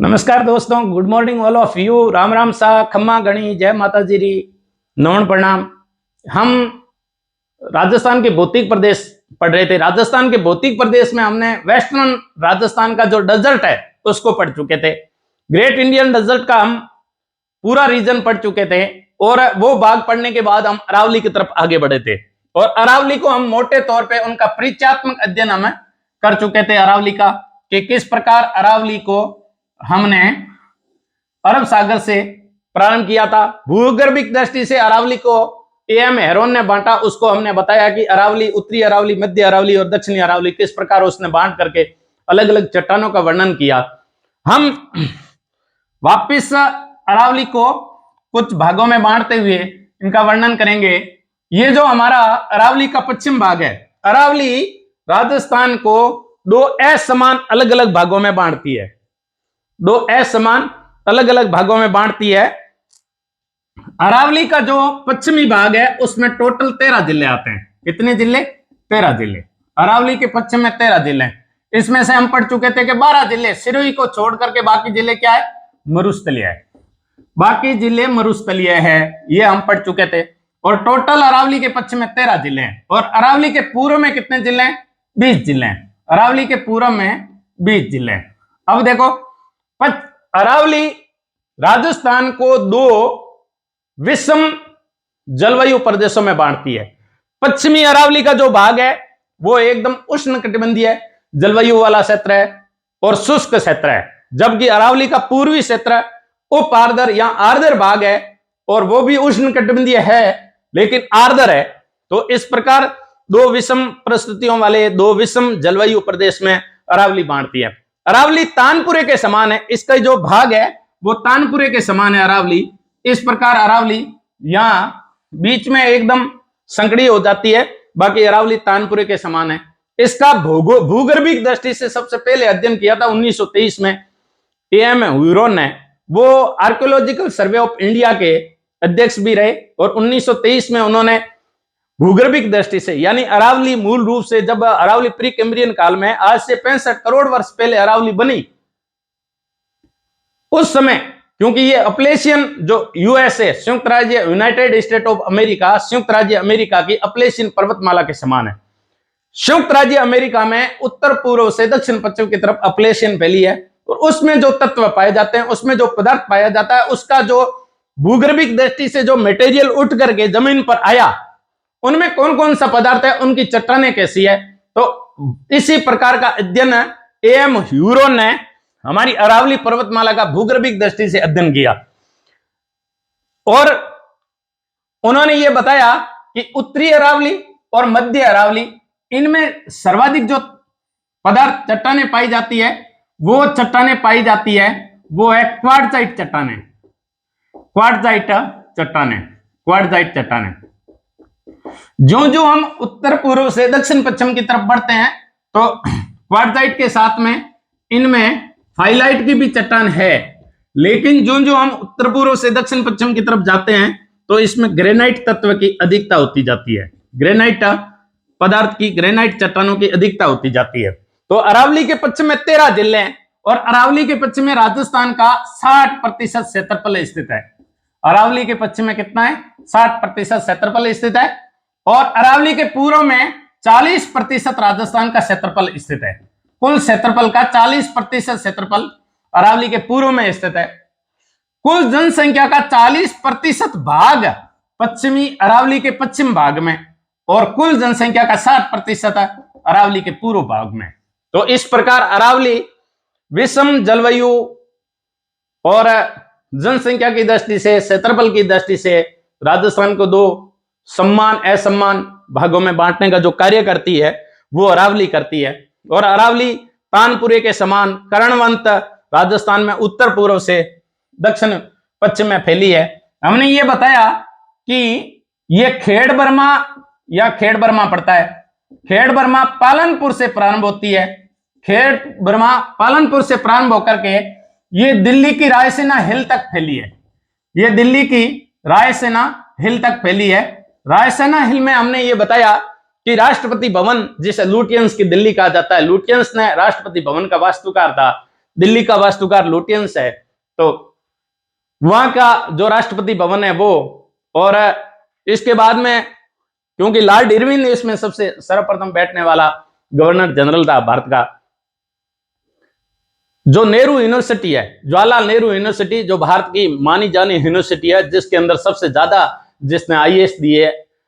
नमस्कार दोस्तों, good morning all of you. Ram Ram सा, खम्मा गणी, जय माता जी री, नमन प्रणाम। हम राजस्थान के भौतिक प्रदेश पढ़ रहे थे। राजस्थान के भौतिक प्रदेश में हमने वेस्टर्न राजस्थान का जो डेजर्ट है उसको पढ़ चुके थे। ग्रेट इंडियन डेजर्ट का हम पूरा रीजन पढ़ चुके थे और वो भाग पढ़ने के बाद हम अरावली की तरफ आगे बढ़े थे और अरावली को हम मोटे तौर पे उनका परिचयात्मक अध्ययन हमें कर चुके थे अरावली का, कि किस प्रकार अरावली को हमने अरब सागर से प्रारंभ किया था। भूगर्भिक दृष्टि से अरावली को एएम हेरोन ने बांटा। उसको हमने बताया कि अरावली, उत्तरी अरावली, मध्य अरावली और दक्षिणी अरावली किस प्रकार उसने बांट करके अलग अलग चट्टानों का वर्णन किया। हम वापिस अरावली को कुछ भागों में बांटते हुए इनका वर्णन करेंगे। ये जो हमारा अरावली का पश्चिम भाग है, अरावली राजस्थान को दो असमान अलग अलग भागों में बांटती है। दो असमान अलग अलग भागों में बांटती है। अरावली का जो पश्चिमी भाग है उसमें टोटल 13 जिले आते हैं। कितने जिले? 13 जिले। अरावली के पश्चिम में 13 जिले। इसमें से हम पढ़ चुके थे कि 12 जिले, सिरोही को छोड़ करके बाकी जिले क्या है? मरुस्थलीय है। बाकी जिले मरुस्थलीय है, ये हम पढ़ चुके थे। और टोटल अरावली के पश्चिम में 13 जिले हैं। और अरावली के पूर्व में कितने जिले हैं? 20 जिले हैं। अरावली के पूर्व में 20 जिले हैं। अब देखो, अरावली राजस्थान को दो विषम जलवायु प्रदेशों में बांटती है। पश्चिमी अरावली का जो भाग है वो एकदम उष्णकटिबंधीय जलवायु वाला क्षेत्र है और शुष्क क्षेत्र है, जबकि अरावली का पूर्वी क्षेत्र उप आर्द्र या आर्द्र भाग है और वो भी उष्णकटिबंधीय है लेकिन आर्द्र है। तो इस प्रकार दो विषम परिस्थितियों वाले, दो विषम जलवायु प्रदेश में अरावली बांटती है। अरावली तानपुरे के समान है। इसका जो भाग है वो तानपुरे के समान है अरावली। इस प्रकार अरावली यहां बीच में एकदम संकड़ी हो जाती है, बाकी अरावली तानपुरे के समान है। इसका भूगर्भिक दृष्टि से सबसे पहले अध्ययन किया था 1923 में एएम ह्यूरोन ने। वो आर्कियोलॉजिकल सर्वे ऑफ इंडिया के अध्यक्ष भी रहे और 1923 में उन्होंने भूगर्भिक दृष्टि से, यानी अरावली मूल रूप से जब अरावली प्री कैम्ब्रियन काल में, आज से 65 करोड़ वर्ष पहले अरावली बनी, उस समय, क्योंकि ये अपलेशियन जो यूएसए, संयुक्त राज्य यूनाइटेड स्टेट ऑफ अमेरिका, संयुक्त राज्य अमेरिका की अपलेशियन पर्वतमाला के समान है। संयुक्त राज्य अमेरिका में उत्तर पूर्व से दक्षिण पश्चिम की तरफ अपलेशियन फैली है और उसमें जो तत्व पाए जाते हैं, उसमें जो पदार्थ पाया जाता है, उसका जो भूगर्भिक दृष्टि से जो मटेरियल उठ करके जमीन पर आया, उनमें कौन कौन सा पदार्थ है, उनकी चट्टानें कैसी है। तो इसी प्रकार का अध्ययन एएम ह्यूरोन ने हमारी अरावली पर्वतमाला का भूगर्भिक दृष्टि से अध्ययन किया और उन्होंने यह बताया कि उत्तरी अरावली और मध्य अरावली, इनमें सर्वाधिक जो पदार्थ चट्टानें पाई जाती है, वो चट्टानें पाई जाती है वो है क्वार्टजाइट चट्टानें। क्वार्टजाइट चट्टानें, क्वार्टजाइट चट्टानें। जो जो हम उत्तर पूर्व से दक्षिण पश्चिम की तरफ बढ़ते हैं तो क्वार्टजाइट के साथ में इनमें फाइलाइट की भी चट्टान है, लेकिन जो जो हम उत्तर पूर्व से दक्षिण पश्चिम की तरफ जाते हैं तो इसमें ग्रेनाइट तत्व की अधिकता होती जाती है। ग्रेनाइट पदार्थ की, ग्रेनाइट चट्टानों की अधिकता होती जाती है। तो अरावली के पश्चिम में 13 जिले हैं और अरावली के पश्चिम में राजस्थान का 60% क्षेत्रफल स्थित है। अरावली के पश्चिम में कितना है? 60% क्षेत्रफल स्थित है और अरावली के पूर्व में 40% राजस्थान का क्षेत्रफल स्थित है। कुल क्षेत्रफल का 40% क्षेत्रफल अरावली के पूर्व में स्थित है। कुल जनसंख्या का 40% भाग पश्चिमी अरावली के पश्चिम भाग में और कुल जनसंख्या का 60% अरावली के पूर्व भाग में। तो इस प्रकार अरावली विषम जलवायु और जनसंख्या की दृष्टि से, क्षेत्रफल की दृष्टि से राजस्थान को दो सम्मान असम्मान भागों में बांटने का जो कार्य करती है वो अरावली करती है। और अरावली तानपुरे के समान कर्णवंत राजस्थान में उत्तर पूर्व से दक्षिण पश्चिम में फैली है। हमने ये बताया कि ये खेड़ बर्मा या खेड़ बर्मा पड़ता है। खेड़ बर्मा पालनपुर से प्रारंभ होती है। खेड़ बर्मा पालनपुर से प्रारंभ होकर के ये दिल्ली की रायसेना हिल तक फैली है। ये दिल्ली की रायसेना हिल तक फैली है। रायसेना हिल में हमने ये बताया कि राष्ट्रपति भवन, जिसे लुटियंस की दिल्ली कहा जाता है, लुटियंस ने राष्ट्रपति भवन का वास्तुकार था, दिल्ली का वास्तुकार लुटियंस है, तो वहां का जो राष्ट्रपति भवन है वो, और इसके बाद में क्योंकि लॉर्ड इरविन इसमें सबसे सर्वप्रथम बैठने वाला गवर्नर जनरल था भारत का, जो नेहरू यूनिवर्सिटी है, जवाहरलाल नेहरू यूनिवर्सिटी, जो भारत की मानी जानी यूनिवर्सिटी है, जिसके अंदर सबसे ज्यादा जिसने आईएएस दिए,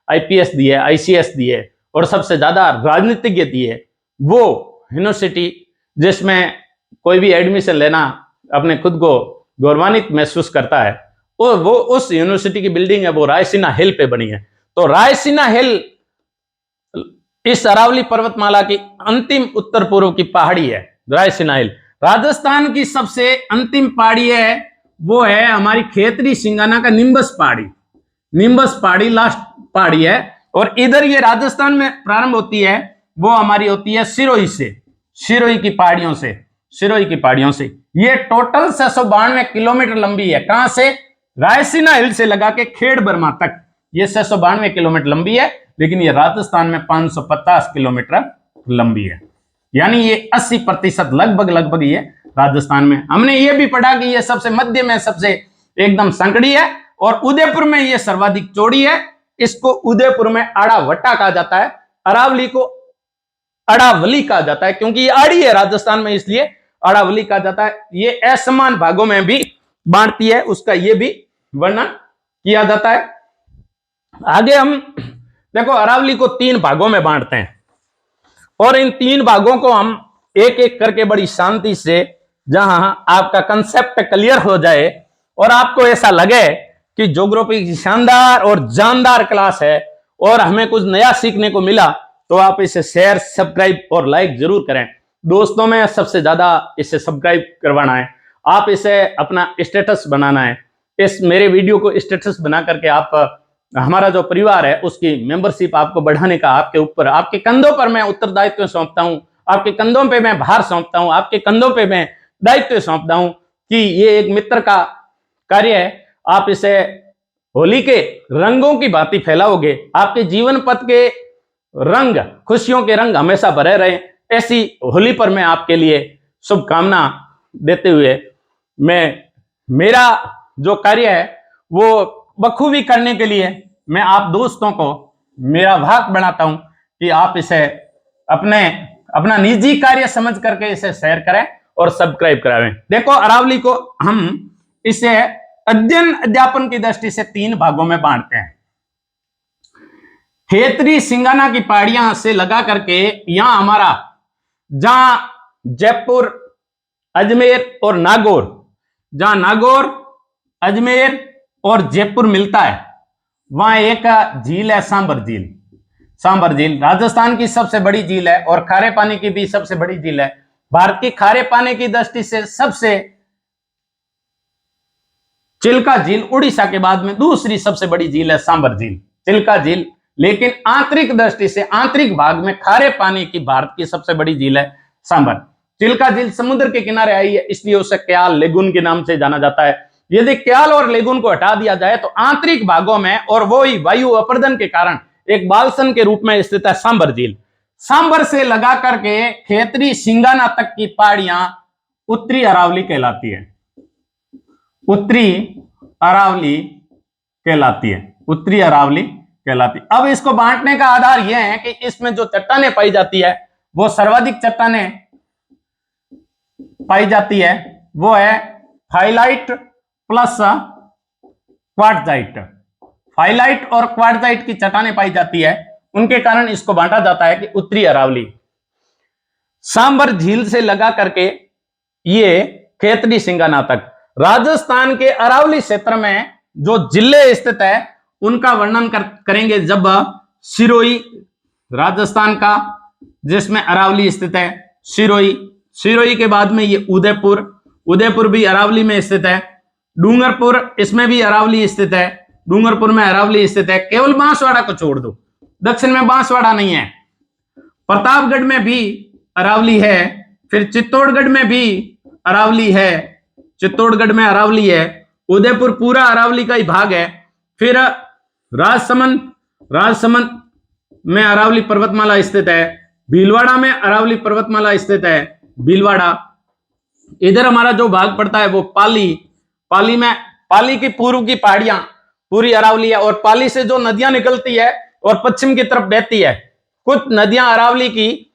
आईपीएस दिए, आईसीएस दिए और सबसे ज्यादा राजनीतिज्ञ दिए, वो यूनिवर्सिटी जिसमें कोई भी एडमिशन लेना अपने खुद को गौरवान्वित महसूस करता है, और वो उस यूनिवर्सिटी की बिल्डिंग है, वो रायसीना हिल पे बनी है। तो रायसीना हिल इस अरावली पर्वतमाला की अंतिम उत्तर पूर्व की पहाड़ी है। रायसीना हिल राजस्थान की सबसे अंतिम पहाड़ी है, वो है हमारी खेतरी सिंगाना का निम्बस पहाड़ी। निम्बस पहाड़ी लास्ट पहाड़ी है, और इधर ये राजस्थान में प्रारंभ होती है, वो हमारी होती है सिरोही से, सिरोही की पहाड़ियों से, सिरोही की पहाड़ियों से। ये टोटल 692 किलोमीटर लंबी है। कहां से? रायसीना हिल से लगा के खेड़ बर्मा तक ये 692 किलोमीटर लंबी है, लेकिन ये राजस्थान में 550 किलोमीटर लंबी है। यानी ये 80% लगभग ये राजस्थान में। हमने ये भी पढ़ा कि ये सबसे मध्य में सबसे एकदम संकड़ी है, और उदयपुर में ये सर्वाधिक चौड़ी है। इसको उदयपुर में आड़ावट्टा कहा जाता है, अरावली को अड़ावली कहा जाता है, क्योंकि ये आड़ी है राजस्थान में, इसलिए अड़ावली कहा जाता है। ये असमान भागों में भी बांटती है, उसका ये भी वर्णन किया जाता है। आगे हम देखो, अरावली को 3 भागों में बांटते हैं, और इन 3 भागों को हम एक एक करके बड़ी शांति से, जहां आपका कंसेप्ट क्लियर हो जाए और आपको ऐसा लगे कि ज्योग्राफी की शानदार और जानदार क्लास है और हमें कुछ नया सीखने को मिला, तो आप इसे शेयर, सब्सक्राइब और लाइक जरूर करें। दोस्तों में सबसे ज्यादा इसे सब्सक्राइब करवाना है, आप इसे अपना स्टेटस बनाना है। इस मेरे वीडियो को स्टेटस बना करके आप हमारा जो परिवार है उसकी मेंबरशिप आपको बढ़ाने का आपके ऊपर, आपके कंधों पर मैं उत्तरदायित्व सौंपता हूं, आपके कंधों पे मैं भार सौंपता हूं, आपके कंधों पे मैं दायित्व सौंपता हूं कि ये एक मित्र का कार्य है। आप इसे होली के रंगों की भांति फैलाओगे, आपके जीवन पथ के रंग, खुशियों के रंग हमेशा भरे रहे। ऐसी होली पर मैं आपके लिए शुभकामना देते हुए, मैं मेरा जो कार्य है वो बखूबी करने के लिए मैं आप दोस्तों को मेरा भाग बनाता हूं कि आप इसे अपना निजी कार्य समझ करके इसे शेयर करें और सब्सक्राइब करावें। देखो, अरावली को हम इसे अध्ययन अध्यापन की दृष्टि से 3 भागों में बांटते हैं। खेतरी सिंगाना की पहाड़ियां से लगा करके यहां हमारा, जहां जयपुर, अजमेर और नागौर, जहां नागौर, अजमेर और जयपुर मिलता है, वहां एक झील है सांबर झील। सांबर झील राजस्थान की सबसे बड़ी झील है और खारे पानी की भी सबसे बड़ी झील है। भारत की खारे पानी की दृष्टि से सबसे चिल्का झील उड़ीसा के बाद में दूसरी सबसे बड़ी झील है सांबर झील, चिल्का झील। लेकिन आंतरिक दृष्टि से, आंतरिक भाग में खारे पानी की भारत की सबसे बड़ी झील है सांबर। चिल्का झील समुद्र के किनारे आई है, इसलिए उसे क्याल लेगुन के नाम से जाना जाता है। यदि क्याल और लेगुन को हटा दिया जाए तो आंतरिक भागों में, और वो ही वायु अपर्दन के कारण एक बालसन के रूप में स्थित है सांबर झील। सांबर से लगा करके खेतरी सिंगाना तक की पहाड़ियां उत्तरी अरावली कहलाती है, उत्तरी अरावली कहलाती है, उत्तरी अरावली कहलाती है। अब इसको बांटने का आधार यह है कि इसमें जो चट्टानें पाई जाती है, वो सर्वाधिक चट्टानें पाई जाती है वो है फाइलाइट प्लस क्वार्टजाइट। फाइलाइट और क्वार्टजाइट की चट्टानें पाई जाती है, उनके कारण इसको बांटा जाता है कि उत्तरी अरावली। सांबर झील से लगा करके ये खेतरी सिंगाना तक, राजस्थान के अरावली क्षेत्र में जो जिले स्थित है उनका वर्णन करेंगे जब सिरोही, राजस्थान का जिसमें अरावली स्थित है सिरोही, सिरोही के बाद में ये उदयपुर, उदयपुर भी अरावली में स्थित है। डूंगरपुर, इसमें भी अरावली स्थित है, डूंगरपुर में अरावली स्थित है। केवल बांसवाड़ा को छोड़ दो, दक्षिण में बांसवाड़ा नहीं है। प्रतापगढ़ में भी अरावली है, फिर चित्तौड़गढ़ में भी अरावली है, चित्तौड़गढ़ में अरावली है। उदयपुर पूरा अरावली का ही भाग है। फिर राजसमंद, राजसमंद में अरावली पर्वतमाला स्थित है। भीलवाड़ा में अरावली पर्वतमाला स्थित है, भीलवाड़ा। इधर हमारा जो भाग पड़ता है वो पाली, पाली की पूर्व की पहाड़ियां पूरी अरावली है, और पाली से जो नदियां निकलती है और पश्चिम की तरफ बहती है, कुछ नदियां अरावली की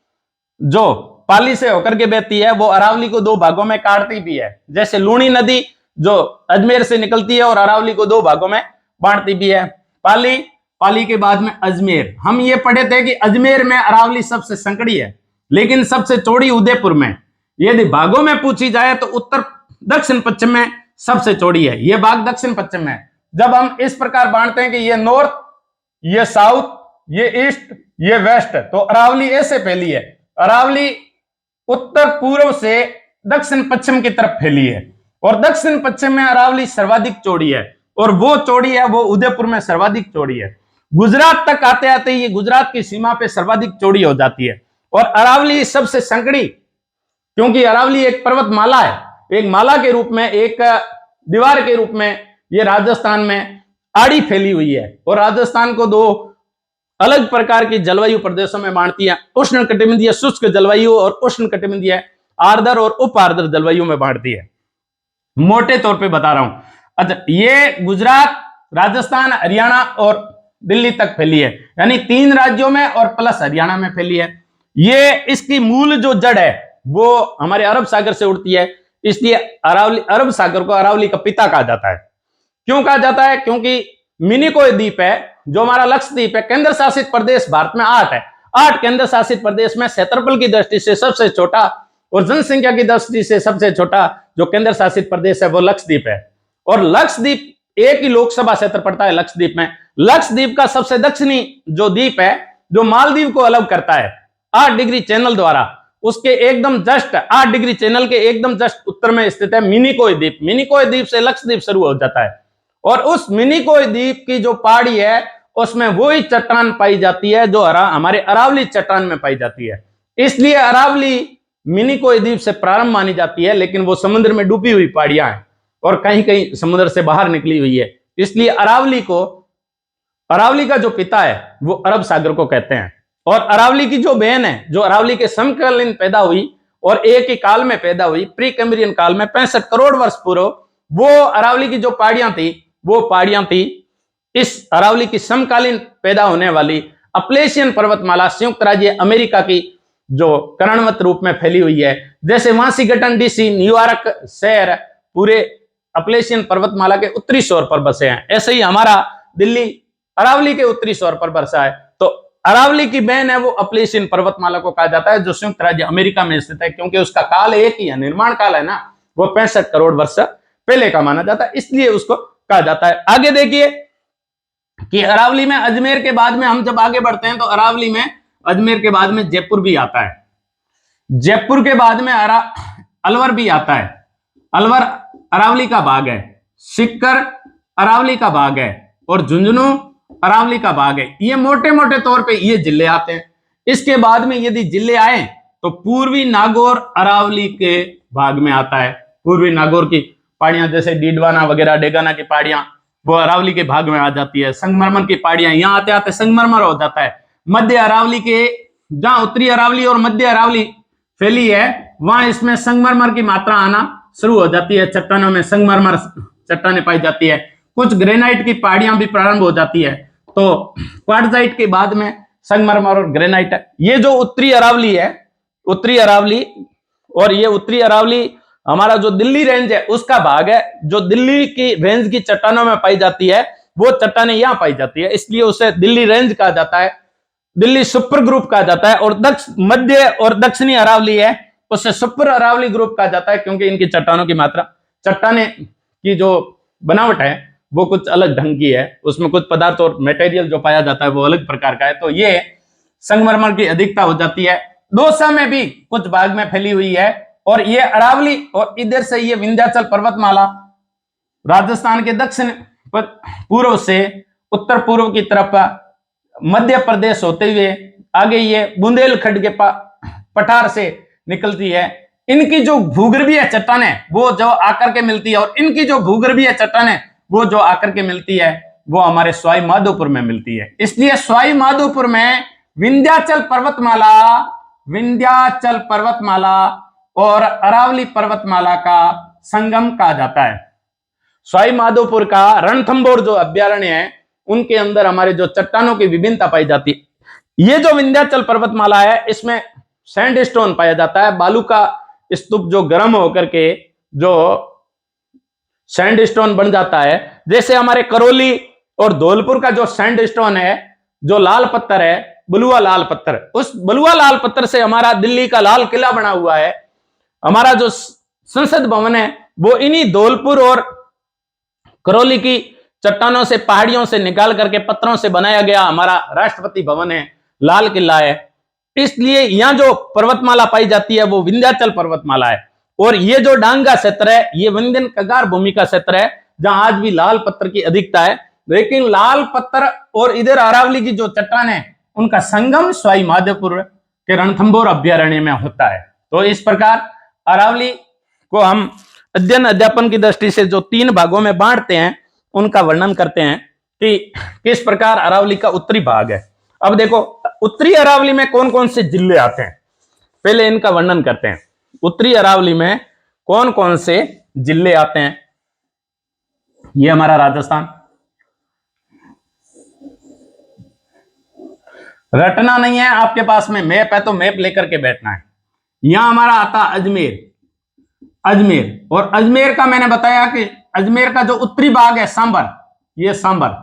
जो पाली से होकर के बहती है वो अरावली को दो भागों में काटती भी है। जैसे लूणी नदी जो अजमेर से निकलती है और अरावली को दो भागों में बांटती भी है। पाली के बाद में अजमेर। हम ये पढ़े थे कि अजमेर में अरावली सबसे संकड़ी है, लेकिन सबसे चौड़ी उदयपुर में। यदि भागों में पूछी जाए तो उत्तर दक्षिण पश्चिम में सबसे चौड़ी है, ये भाग दक्षिण पश्चिम में। जब हम इस प्रकार बांटते हैं कि ये नॉर्थ, ये साउथ, ये ईस्ट, ये वेस्ट, तो अरावली ऐसे फैली है। अरावली उत्तर पूर्व से दक्षिण पश्चिम की तरफ फैली है, और दक्षिण पश्चिम में अरावली सर्वाधिक चौड़ी है, और वो चौड़ी है वो उदयपुर में सर्वाधिक चौड़ी है। गुजरात तक आते आते ये गुजरात की सीमा पे सर्वाधिक चौड़ी हो जाती है। और अरावली सबसे संकड़ी, क्योंकि अरावली एक पर्वतमाला है, एक माला के रूप में, एक दीवार के रूप में ये राजस्थान में आड़ी फैली हुई है, और राजस्थान को दो अलग प्रकार की जलवायु प्रदेशों में बांटती है। उष्ण कटिबंधीय शुष्क जलवायु और उष्ण कटिबंधीय आर्द्र और उप आर्द्र जलवायु में बांटती है, मोटे तौर पे बता रहा हूं। अच्छा, ये गुजरात, राजस्थान, हरियाणा और दिल्ली तक फैली है, यानी 3 राज्यों में और प्लस हरियाणा में फैली है। ये इसकी मूल जो जड़ है वो हमारे अरब सागर से उड़ती है, इसलिए अरावली, अरब सागर को अरावली का पिता कहा जाता है। क्यों कहा जाता है? क्योंकि मिनिकोय द्वीप है जो हमारा लक्षद्वीप है, केंद्र शासित प्रदेश भारत में 8 है। 8 केंद्र शासित प्रदेश में क्षेत्रफल की दृष्टि से सबसे छोटा और जनसंख्या की दृष्टि से सबसे छोटा जो केंद्र शासित प्रदेश है वो लक्षद्वीप है। और लक्षद्वीप एक ही लोकसभा क्षेत्र पड़ता है लक्षद्वीप में। लक्षद्वीप का सबसे दक्षिणी जो द्वीप है, जो मालदीव को अलग करता है 8 डिग्री चैनल द्वारा, उसके एकदम जस्ट 8 डिग्री चैनल के एकदम जस्ट उत्तर में स्थित है मिनिकोय द्वीप। मिनिकोय द्वीप से लक्षद्वीप शुरू हो जाता है, और उस मिनिकोय द्वीप की जो पहाड़ी है उसमें वही चट्टान पाई जाती है जो हमारे अरावली चट्टान में पाई जाती है। इसलिए अरावली मिनिकोय द्वीप से प्रारंभ मानी जाती है, लेकिन वो समुद्र में डूबी हुई पहाड़ियां हैं और कहीं कहीं समुद्र से बाहर निकली हुई है। इसलिए अरावली का जो पिता है वो अरब सागर को कहते हैं। और अरावली की जो बहन है, जो अरावली के समकालीन पैदा हुई और एक ही काल में पैदा हुई, प्री कैम्ब्रियन काल में 65 करोड़ वर्ष पूर्व, वो अरावली की जो पहाड़ियां थी वो पहाड़ियां थी इस अरावली की समकालीन पैदा होने वाली अपलेशियन पर्वतमाला, संयुक्त राज्य अमेरिका की जो करणवत रूप में फैली हुई है। जैसे वाशिंगटन डीसी, न्यूयॉर्क शहर पूरे अपलेशियन पर्वतमाला के उत्तरी छोर पर बसे हैं, ऐसे ही हमारा दिल्ली अरावली के उत्तरी छोर पर बसा है। तो अरावली की बहन है वो अपलेशियन पर्वतमाला को कहा जाता है, जो संयुक्त राज्य अमेरिका में स्थित है, क्योंकि उसका काल एक ही है, निर्माण काल है ना, वो 65 करोड़ वर्ष पहले का माना जाता है, इसलिए उसको कहा जाता है। आगे देखिए कि अरावली में अजमेर के बाद में हम जब आगे बढ़ते हैं तो अरावली में अजमेर के बाद में जयपुर भी आता है, जयपुर के बाद में अलवर भी आता है। अलवर अरावली का भाग है, सिक्कर अरावली का भाग है, और झुंझुनू अरावली का भाग है। ये मोटे मोटे तौर पे ये जिले आते हैं। इसके बाद में यदि जिले आए तो पूर्वी नागौर अरावली के भाग में आता है। पूर्वी नागौर की पहाड़ियां जैसे डीडवाना वगैरह, डेगाना की पहाड़ियां वो अरावली के भाग में आ जाती है। संगमरमर की पहाड़ियां यहाँ आते आते संगमरमर हो जाता है। मध्य अरावली के जहां उत्तरी अरावली और मध्य अरावली फैली है वहां इसमें संगमरमर की मात्रा आना शुरू हो जाती है। चट्टानों में संगमरमर चट्टानें पाई जाती है। कुछ ग्रेनाइट की पहाड़ियां भी प्रारंभ हो जाती है। तो क्वार्टजाइट के बाद में संगमरमर और ग्रेनाइट है। ये जो उत्तरी अरावली है, उत्तरी अरावली, और ये उत्तरी अरावली हमारा जो दिल्ली रेंज है उसका भाग है, जो दिल्ली की रेंज की चट्टानों में पाई जाती है वो चट्टानें यहां पाई जाती है, इसलिए उसे दिल्ली रेंज कहा जाता है, दिल्ली सुपर ग्रुप कहा जाता है। और मध्य और दक्षिणी अरावली है उसे सुपर अरावली ग्रुप कहा जाता है, क्योंकि इनकी चट्टानों की मात्रा, चट्टाने की जो बनावट है वो कुछ अलग ढंग की है, उसमें कुछ पदार्थ और मटेरियल जो पाया जाता है वो अलग प्रकार का है। तो ये संगमरमर की अधिकता हो जाती है। दौसा में भी कुछ भाग में फैली हुई है, और ये अरावली और इधर से ये विंध्याचल पर्वतमाला राजस्थान के दक्षिण पूर्व से उत्तर पूर्व की तरफ मध्य प्रदेश होते हुए आगे ये बुंदेलखंड के पठार से निकलती है। इनकी जो भूगर्भीय चट्टानें वो जो आकर के मिलती है, और इनकी जो भूगर्भीय चट्टानें वो जो आकर के मिलती है वो हमारे सवाई माधोपुर में मिलती है। इसलिए सवाई माधोपुर में विंध्याचल पर्वतमाला और अरावली पर्वतमाला का संगम कहा जाता है। सवाई माधोपुर का रणथंभौर जो अभ्यारण्य है, उनके अंदर हमारे जो चट्टानों की विभिन्नता पाई जाती है। ये जो विंध्याचल पर्वतमाला है, इसमें सैंडस्टोन पाया जाता है, बालू का स्तूप जो गर्म होकर के जो सैंडस्टोन बन जाता है। जैसे हमारे करौली और धौलपुर का जो सैंडस्टोन है, जो लाल पत्थर है, बलुआ लाल पत्थर, उस बलुआ लाल पत्थर से हमारा दिल्ली का लाल किला बना हुआ है। हमारा जो संसद भवन है वो इन्हीं धौलपुर और करौली की चट्टानों से, पहाड़ियों से निकाल करके पत्थरों से बनाया गया हमारा राष्ट्रपति भवन है, लाल किला है। इसलिए यहां जो पर्वतमाला पाई जाती है वो विंध्याचल पर्वतमाला है। और ये जो डांगा क्षेत्र है, ये विंध्यन कगार भूमि का क्षेत्र है, जहां आज भी लाल पत्थर की अधिकता है। लेकिन लाल पत्थर और इधर अरावली की जो चट्टान है, उनका संगम सवाई माधोपुर के रणथंभौर अभ्यारण्य में होता है। तो इस प्रकार अरावली को हम अध्ययन अध्यापन की दृष्टि से जो 3 भागों में बांटते हैं, उनका वर्णन करते हैं कि किस प्रकार अरावली का उत्तरी भाग है। अब देखो, उत्तरी अरावली में कौन कौन से जिले आते हैं, पहले इनका वर्णन करते हैं। उत्तरी अरावली में कौन कौन से जिले आते हैं? ये हमारा राजस्थान, रटना नहीं है, आपके पास में मैप है तो मैप लेकर के बैठना है। यहां हमारा आता अजमेर, अजमेर, और अजमेर का मैंने बताया कि अजमेर का जो उत्तरी भाग है सांबर, ये सांबर,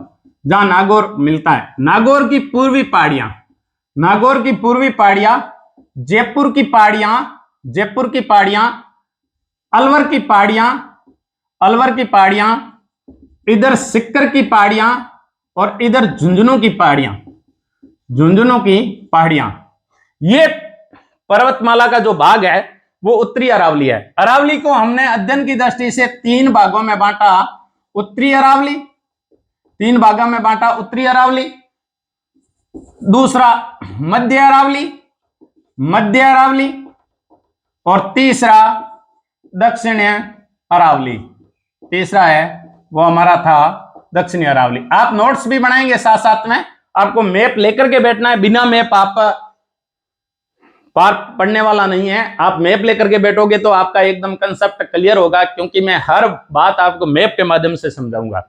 जहां नागौर मिलता है। नागौर की पूर्वी पहाड़ियां, नागौर की पूर्वी पहाड़ियां, जयपुर की पहाड़ियां, जयपुर की पहाड़ियां, अलवर की पहाड़ियां, अलवर की पहाड़ियां, इधर सिक्कर की पहाड़ियां, और इधर झुंझुनू की पहाड़ियां, झुंझुनू की पहाड़ियां। ये पर्वतमाला का जो भाग है वो उत्तरी अरावली है। अरावली को हमने अध्ययन की दृष्टि से 3 भागों में बांटा। उत्तरी अरावली 3 भागों में बांटा, उत्तरी अरावली, दूसरा मध्य अरावली, मध्य अरावली, और तीसरा दक्षिणी अरावली। तीसरा है वो हमारा था दक्षिणी अरावली। आप नोट्स भी बनाएंगे साथ साथ में, आपको मैप लेकर के बैठना है। बिना मैप आप पार पढ़ने वाला नहीं है। आप मैप लेकर के बैठोगे तो आपका एकदम कंसेप्ट क्लियर होगा, क्योंकि मैं हर बात आपको मैप के माध्यम से समझाऊंगा।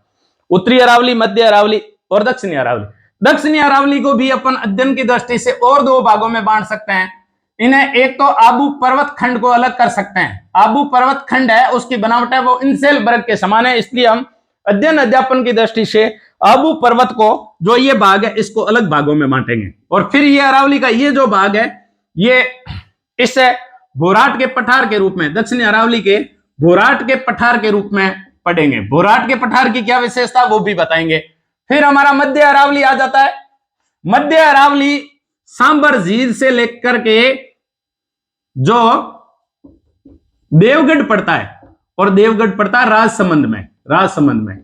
उत्तरी अरावली, मध्य अरावली और दक्षिणी अरावली। दक्षिणी अरावली को भी अपन अध्ययन की दृष्टि से और 2 भागों में बांट सकते हैं। इन्हें एक तो आबू पर्वत खंड को अलग कर सकते हैं। आबू पर्वत खंड है, उसकी बनावट है वो इंसेल वर्ग के समान है, इसलिए हम अध्ययन अध्यापन की दृष्टि से आबू पर्वत को, जो ये भाग है, इसको अलग भागों में बांटेंगे। और फिर ये अरावली का ये जो भाग है, ये इसे भोराट के पठार के रूप में, दक्षिणी अरावली के भोराट के पठार के रूप में पढ़ेंगे। भोराट के पठार की क्या विशेषता वो भी बताएंगे। फिर हमारा मध्य अरावली आ जाता है। मध्य अरावली सांबर झील से लेकर के जो देवगढ़ पड़ता है, और देवगढ़ पड़ता है राजसमंद में, राजसमंद में,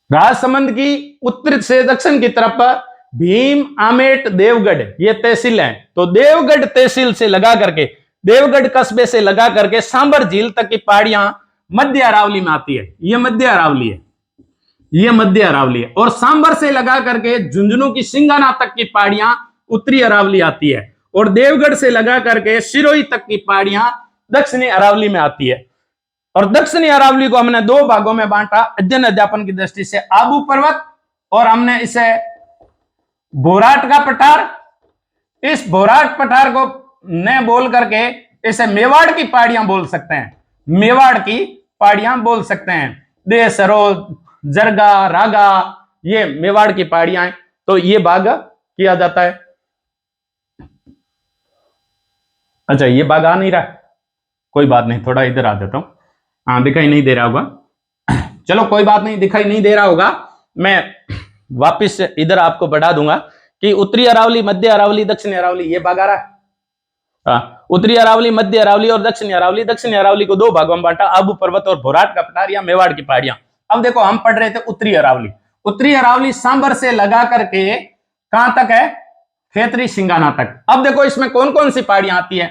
राजसमंद की उत्तर से दक्षिण की तरफ भीम, आमेट, देवगढ़ ये तहसील है। तो देवगढ़ तहसील से लगा करके, देवगढ़ कस्बे से लगा करके सांबर झील तक की पहाड़ियां मध्य अरावली में आती है। ये मध्य अरावली है, ये मध्य अरावली है। और सांबर से लगा करके झुंझुनू की सिंगाना तक की पहाड़ियां उत्तरी अरावली आती है। और देवगढ़ से लगा करके सिरोही तक की पहाड़ियां दक्षिणी अरावली में आती है। और दक्षिणी अरावली को हमने 2 भागों में बांटा अध्ययन अध्यापन की दृष्टि से, आबू पर्वत, और हमने इसे भोराट का पठार, इस भोराट पठार को न बोल करके इसे मेवाड़ की पहाड़ियां बोल सकते हैं, मेवाड़ की पहाड़ियां बोल सकते हैं। देसरो, जरगा, रागा, ये मेवाड़ की पहाड़ियां हैं। तो ये भाग किया जाता है। अच्छा, ये भाग आ नहीं रहा, कोई बात नहीं, थोड़ा इधर आ जाता हूं। हाँ, दिखाई नहीं दे रहा होगा, चलो कोई बात नहीं, दिखाई नहीं दे रहा होगा, मैं वापिस इधर आपको बढ़ा दूंगा कि उत्तरी अरावली, मध्य अरावली, दक्षिणी अरावली, ये भाग आ रहा है। उत्तरी अरावली, मध्य अरावली और दक्षिणी अरावली। दक्षिणी अरावली को 2 भागों में बांटा, आबू पर्वत और भोराट का पठार या मेवाड़ की पहाड़ियां। अब देखो, हम पढ़ रहे थे उत्तरी अरावली। उत्तरी अरावली सांबर से लगा करके कहां तक है? खेतरी सिंगाना तक। अब देखो इसमें कौन कौन सी पहाड़ियां आती है।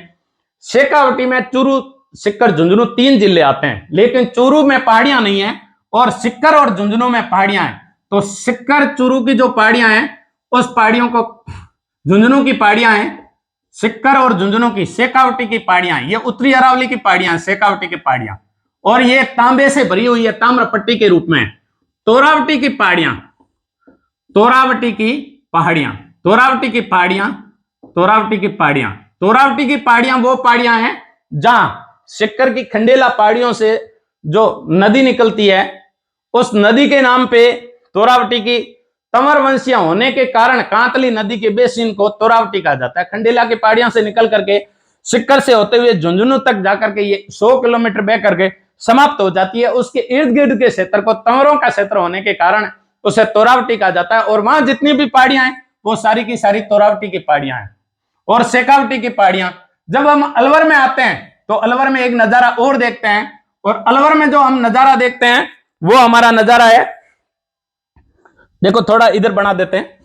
शेखावटी में चूरू, सिक्कर, झुंझुनू 3 जिले आते हैं, लेकिन चूरू में पहाड़ियां नहीं है और सिक्कर और झुंझुनू में पहाड़ियां हैं। तो सिक्कर, चूरू की जो पहाड़ियां हैं, उस पहाड़ियों को, झुंझुनू की पहाड़ियां हैं, सिक्कर और झुंझुनू की शेखावटी की पहाड़ियां, ये उत्तरी अरावली की पहाड़ियां, शेखावटी की पहाड़ियां, और ये तांबे से भरी हुई है, ताम्रपट्टी के रूप में। तोरावटी की पहाड़ियां, तोरावटी की पहाड़ियां, तोरावटी की पहाड़ियां, तोरावटी की पहाड़ियां, तोरावटी की पहाड़ियां वो पहाड़ियां हैं जहां सिक्कर की खंडेला पहाड़ियों से जो नदी निकलती है, उस नदी के नाम पे तोरावटी की, तंवर वंशिया होने के कारण कांतली नदी के बेसिन को तोरावटी कहा जाता है। खंडेला की पहाड़ियों से निकल करके सिक्कर से होते हुए झुंझुनू तक जाकर के ये 100 किलोमीटर बह करके समाप्त हो जाती है। उसके इर्द गिर्द के क्षेत्र को तंवरों का क्षेत्र होने के कारण उसे तोरावटी कहा जाता है। और वहां जितनी भी पहाड़ियां हैं वो सारी की सारी तोरावटी की पहाड़ियां हैं। और शेखावटी की पहाड़ियां, जब हम अलवर में आते हैं तो अलवर में एक नजारा और देखते हैं, और अलवर में जो हम नजारा देखते हैं वो हमारा नजारा है, देखो थोड़ा इधर बना देते हैं।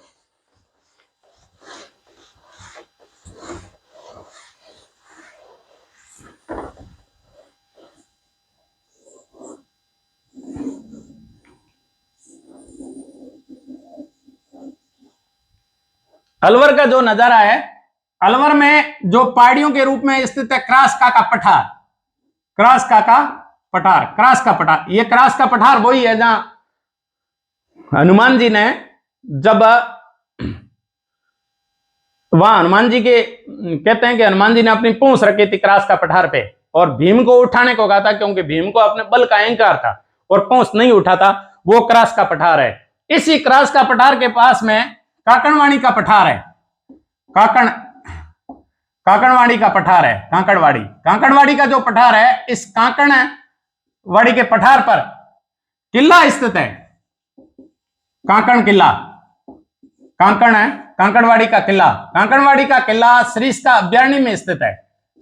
अलवर का जो नजारा है, अलवर में जो पहाड़ियों के रूप में स्थित है क्रास काका पठार, क्रास काका पठार, क्रास का पठार। ये क्रास का पठार वही है जहां हनुमान जी ने, जब वहां हनुमान जी के कहते हैं कि हनुमान जी ने अपनी पूंछ रखी थी क्रास का पठार पे, और भीम को उठाने को कहा था, क्योंकि भीम को अपने बल का अहंकार था और पूंछ नहीं उठाता। वो क्रास का पठार है। इसी क्रास का पठार के पास में काकड़वाड़ी का पठार है, काकड़वाड़ी का पठार है, काकड़वाड़ी, काकड़वाड़ी का जो पठार है, इस काकड़वाड़ी के पठार पर किला स्थित है, काकड़ किला, काकड़ है, काकड़वाड़ी का किला। काकड़वाड़ी का किला सरिस्का अभ्यारण्य में स्थित है,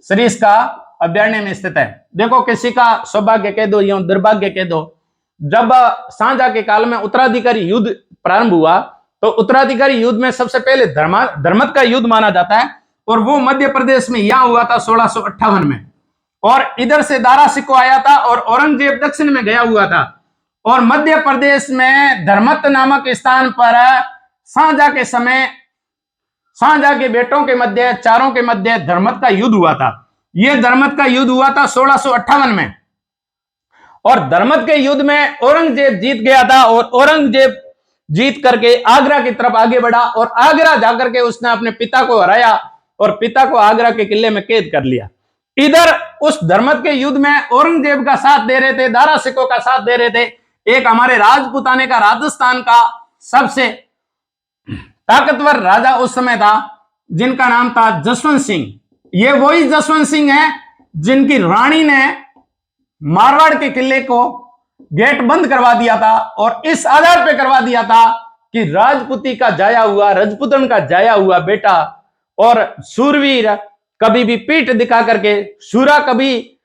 सरिस्का अभ्यारण्य में स्थित है। देखो किसी का सौभाग्य कह दो या दुर्भाग्य कह दो, जब सांझा के काल में उत्तराधिकारी युद्ध प्रारंभ हुआ तो उत्तराधिकारी युद्ध में सबसे पहले धर्मत का युद्ध माना जाता है, और वो मध्य प्रदेश में यहां हुआ था 1658 में। और इधर से दारा सिक्को आया था और औरंगजेब दक्षिण में गया हुआ था, और मध्य प्रदेश में धर्मत नामक स्थान पर सांझा के समय सांझा के बेटों के मध्य, चारों के मध्य धर्मत का युद्ध हुआ था। यह धर्मत का युद्ध हुआ था 1658 में, और धर्मत के युद्ध में औरंगजेब जीत गया था, और औरंगजेब जीत करके आगरा की तरफ आगे बढ़ा, और आगरा जाकर के उसने अपने पिता को हराया और पिता को आगरा के किले में कैद कर लिया। इधर उस धर्मत के युद्ध में औरंगजेब का साथ दे रहे थे, दारा सिक्को का साथ दे रहे थे एक हमारे राजपुताने का, राजस्थान का सबसे ताकतवर राजा उस समय था, जिनका नाम था जसवंत सिंह। ये वही जसवंत सिंह है जिनकी रानी ने मारवाड़ के किले को गेट बंद करवा दिया था, और इस आधार पे करवा दिया था कि राजपूती का जाया हुआ, राजपूतन का जाया हुआ बेटा और सूरवीर कभी भी पीठ दिखा करके, शूरा कभी